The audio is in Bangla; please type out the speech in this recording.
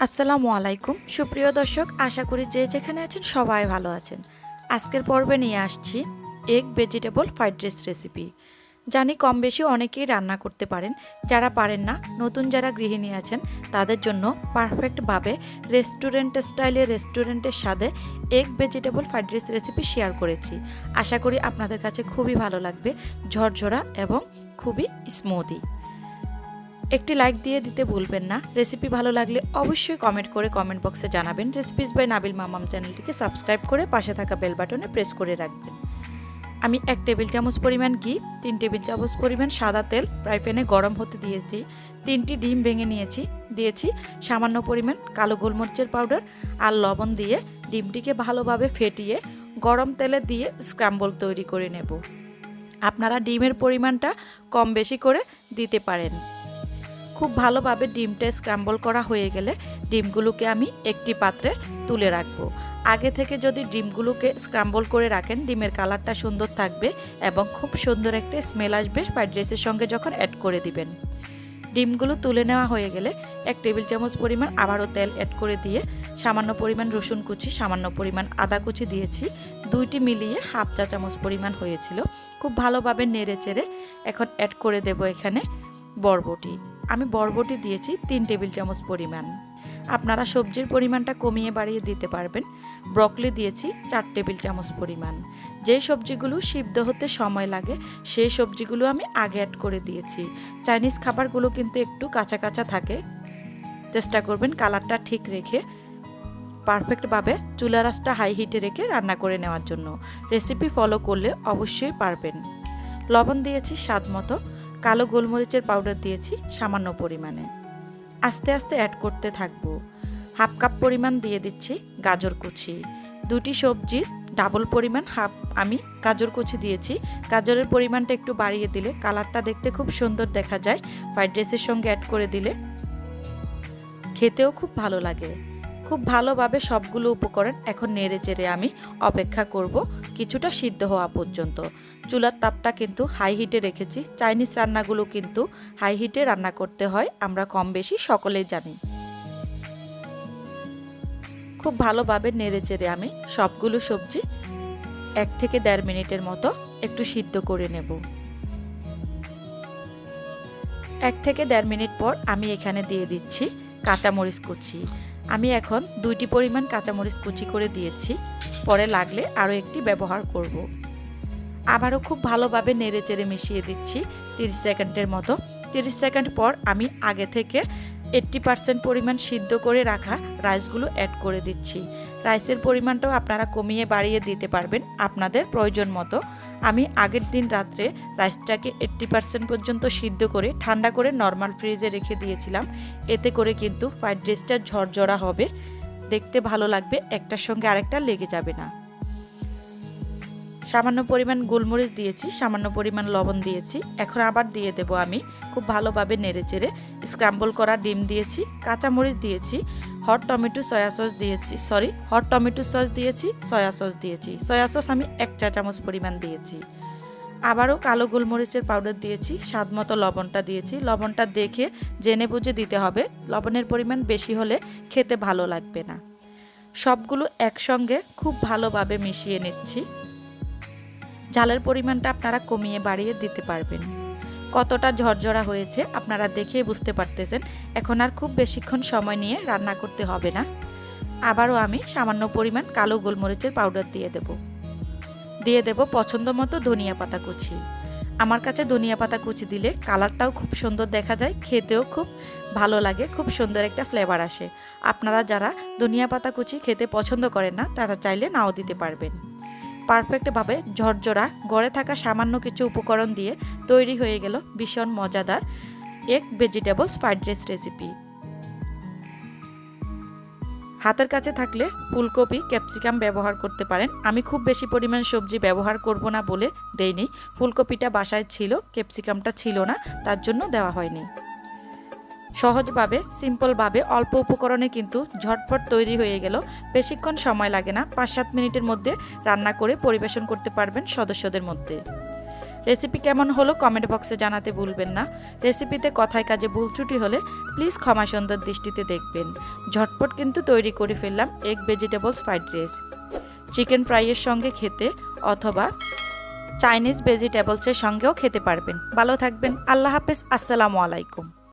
আসসালামু আলাইকুম সুপ্রিয় দর্শক, আশা করি যে যেখানে আছেন সবাই ভালো আছেন। আজকের পর্বে নিয়ে আসছি egg vegetable fried rice recipe. জানি কম বেশি অনেকেই রান্না করতে পারেন, যারা পারেন না, নতুন যারা গৃহিণী আছেন তাদের জন্য পারফেক্টভাবে রেস্টুরেন্ট স্টাইলে রেস্টুরেন্টের স্বাদে egg vegetable fried rice recipe share করেছি। আশা করি আপনাদের কাছে খুবই ভালো লাগবে, ঝরঝরা এবং খুবই স্মুদি। একটি লাইক দিয়ে দিতে ভুলবেন না। রেসিপি ভালো লাগলে অবশ্যই কমেন্ট করে কমেন্ট বক্সে জানাবেন। রেসিপিস বাই নাবিল মামাম চ্যানেলটিকে সাবস্ক্রাইব করে পাশে থাকা বেল বাটনে প্রেস করে রাখবেন। আমি 1 টেবিল চামচ পরিমাণ ঘি, 3 টেবিল চামচ পরিমাণ সাদা তেল ফ্রাই প্যানে গরম হতে দিয়েছি। 3টি ডিম ভেঙে দিয়েছি সামান্য পরিমাণ কালো গোলমরিচের পাউডার আর লবণ দিয়ে ডিমটিকে ভালোভাবে ফেটিয়ে গরম তেলে দিয়ে স্ক্র্যাম্বল তৈরি করে নেব। আপনারা ডিমের পরিমাণটা কম বেশি করে দিতে পারেন। খুব ভালোভাবে ডিমটা স্ক্র্যাম্বল করা হয়ে গেলে ডিমগুলোকে আমি একটি পাত্রে তুলে রাখবো। আগে থেকে যদি ডিমগুলোকে স্ক্র্যাম্বল করে রাখেন, ডিমের কালারটা সুন্দর থাকবে এবং খুব সুন্দর একটা স্মেল আসবে ফ্রাইড রাইসের সঙ্গে যখন অ্যাড করে দিবেন। ডিমগুলো তুলে নেওয়া হয়ে গেলে 1 টেবিল চামচ পরিমাণ আবারও তেল অ্যাড করে দিয়ে সামান্য পরিমাণ রসুন কুচি, সামান্য পরিমাণ আদা কুচি দিয়েছি। 2টি মিলিয়ে হাফ চা চামচ পরিমাণ হয়েছিল। খুব ভালোভাবে নেড়ে চেড়ে এখন অ্যাড করে দেব এখানে বরবটি। আমি বরবটি দিয়েছি 3 টেবিল চামচ পরিমাণ। আপনারা সবজির পরিমাণটা কমিয়ে বাড়িয়ে দিতে পারবেন। ব্রকলি দিয়েছি 4 টেবিল চামচ পরিমাণ। যেই সবজিগুলো সিদ্ধ হতে সময় লাগে সেই সবজিগুলো আমি আগে অ্যাড করে দিয়েছি। চাইনিজ খাবারগুলো কিন্তু একটু কাঁচা কাঁচা থাকে, চেষ্টা করবেন কালারটা ঠিক রেখে পারফেক্টভাবে চুলার আঁচটা হাই হিটে রেখে রান্না করে নেওয়ার জন্য। রেসিপি ফলো করলে অবশ্যই পারবেন। লবণ দিয়েছি স্বাদ মতো, কালো গোলমরিচের পাউডার দিয়েছি সামান্য পরিমাণে। আস্তে আস্তে অ্যাড করতে থাকবো। হাফ কাপ পরিমাণ দিয়ে দিচ্ছি গাজর কুচি। 2টি সবজির ডাবল পরিমাণ আমি গাজর কুচি দিয়েছি। গাজরের পরিমাণটা একটু বাড়িয়ে দিলে কালারটা দেখতে খুব সুন্দর দেখা যায়। ফ্রাইড রাইসের সঙ্গে অ্যাড করে দিলে খেতেও খুব ভালো লাগে। খুব ভালোভাবে সবগুলো উপকরণ এখন নেড়ে চেড়ে আমি অপেক্ষা করব কিছুটা সিদ্ধ হওয়া পর্যন্ত। চুলার তাপটা কিন্তু হাই হিটে রেখেছি। চাইনিজ রান্নাগুলো কিন্তু হাই হিটে রান্না করতে হয়, আমরা কম বেশি সকলেই জানি। খুব ভালোভাবে নেড়ে চেড়ে আমি সবগুলো সবজি 1 থেকে 1.5 মিনিটের মতো একটু সিদ্ধ করে নেব। 1 থেকে 1.5 মিনিট পর আমি এখানে দিয়ে দিচ্ছি কাঁচামরিচ কুচি। আমি এখন 2টি পরিমাণ কাঁচামরিচ কুচি করে দিয়েছি, পরে লাগলে আরও একটি ব্যবহার করব। আবারও খুব ভালোভাবে নেড়ে চেড়ে মিশিয়ে দিচ্ছি 30 সেকেন্ডের মতো। 30 সেকেন্ড পর আমি আগে থেকে 80% পরিমাণ সিদ্ধ করে রাখা রাইসগুলো অ্যাড করে দিচ্ছি। রাইসের পরিমাণটাও আপনারা কমিয়ে বাড়িয়ে দিতে পারবেন আপনাদের প্রয়োজন মতো। আমি আগের দিন রাত্রে রাইসটাকে 80% পর্যন্ত সিদ্ধ করে ঠান্ডা করে নর্মাল ফ্রিজে রেখে দিয়েছিলাম। এতে করে কিন্তু ফ্রাইড রাইসটা ঝরঝরা হবে, দেখতে ভালো লাগবে, একটার সঙ্গে আরেকটা লেগে যাবে না। সামান্য পরিমাণ গোলমরিচ দিয়েছি, সামান্য পরিমাণ লবণ দিয়েছি। এখন আবার দিয়ে দেব আমি খুব ভালোভাবে নেড়ে চেড়ে স্ক্র্যাম্বল করা ডিম দিয়েছি, কাঁচামরিচ দিয়েছি, হট টমেটো সস দিয়েছি, সয়া সস দিয়েছি। সয়া সস আমি 1 চা চামচ পরিমাণ দিয়েছি। আবারও কালো গোলমরিচের পাউডার দিয়েছি, স্বাদ মতো লবণটা দিয়েছি। লবণটা দেখে জেনে বুঝে দিতে হবে, লবণের পরিমাণ বেশি হলে খেতে ভালো লাগবে না। সবগুলো একসঙ্গে খুব ভালোভাবে মিশিয়ে নিচ্ছি। ঝালের পরিমাণটা আপনারা কমিয়ে বাড়িয়ে দিতে পারবেন। কতটা ঝরঝরা হয়েছে আপনারা দেখেই বুঝতে পারতেছেন। এখন আর খুব বেশিক্ষণ সময় নিয়ে রান্না করতে হবে না। আবারও আমি সামান্য পরিমাণ কালো গোলমরিচের পাউডার দিয়ে দেব পছন্দ মতো ধনিয়া পাতা কুচি। আমার কাছে ধনিয়া পাতা কুচি দিলে কালারটাও খুব সুন্দর দেখা যায়, খেতেও খুব ভালো লাগে, খুব সুন্দর একটা ফ্লেভার আসে। আপনারা যারা ধনিয়া পাতা কুচি খেতে পছন্দ করেন না তারা চাইলে নাও দিতে পারবেন। পারফেক্টভাবে ঝরঝরা ঘরে থাকা সামান্য কিছু উপকরণ দিয়ে তৈরি হয়ে গেল ভীষণ মজাদার egg vegetables fried rice recipe. হাতের কাছে থাকলে ফুলকপি, ক্যাপসিকাম ব্যবহার করতে পারেন। আমি খুব বেশি পরিমাণ সবজি ব্যবহার করব না বলে দেইনি। ফুলকপিটা বাসায় ছিল, ক্যাপসিকামটা ছিল না, তার জন্য দেওয়া হয়নি। সহজভাবে সিম্পলভাবে অল্প উপকরণে কিন্তু ঝটপট তৈরি হয়ে গেল। বেশিক্ষণ সময় লাগে না, 5-7 মিনিটের মধ্যে রান্না করে পরিবেশন করতে পারবেন সদস্যদের মধ্যে। রেসিপি কেমন হলো কমেন্ট বক্সে জানাতে ভুলবেন না। রেসিপিতে কথায় কাজে ভুল ত্রুটি হলে প্লিজ ক্ষমা সুন্দর দৃষ্টিতে দেখবেন। ঝটপট কিন্তু তৈরি করে ফেললাম egg vegetables fried rice. Chicken ফ্রাইয়ের সঙ্গে খেতে অথবা চাইনিজ ভেজিটেবলসের সঙ্গেও খেতে পারবেন। ভালো থাকবেন। আল্লাহ হাফেজ। আসসালামু আলাইকুম।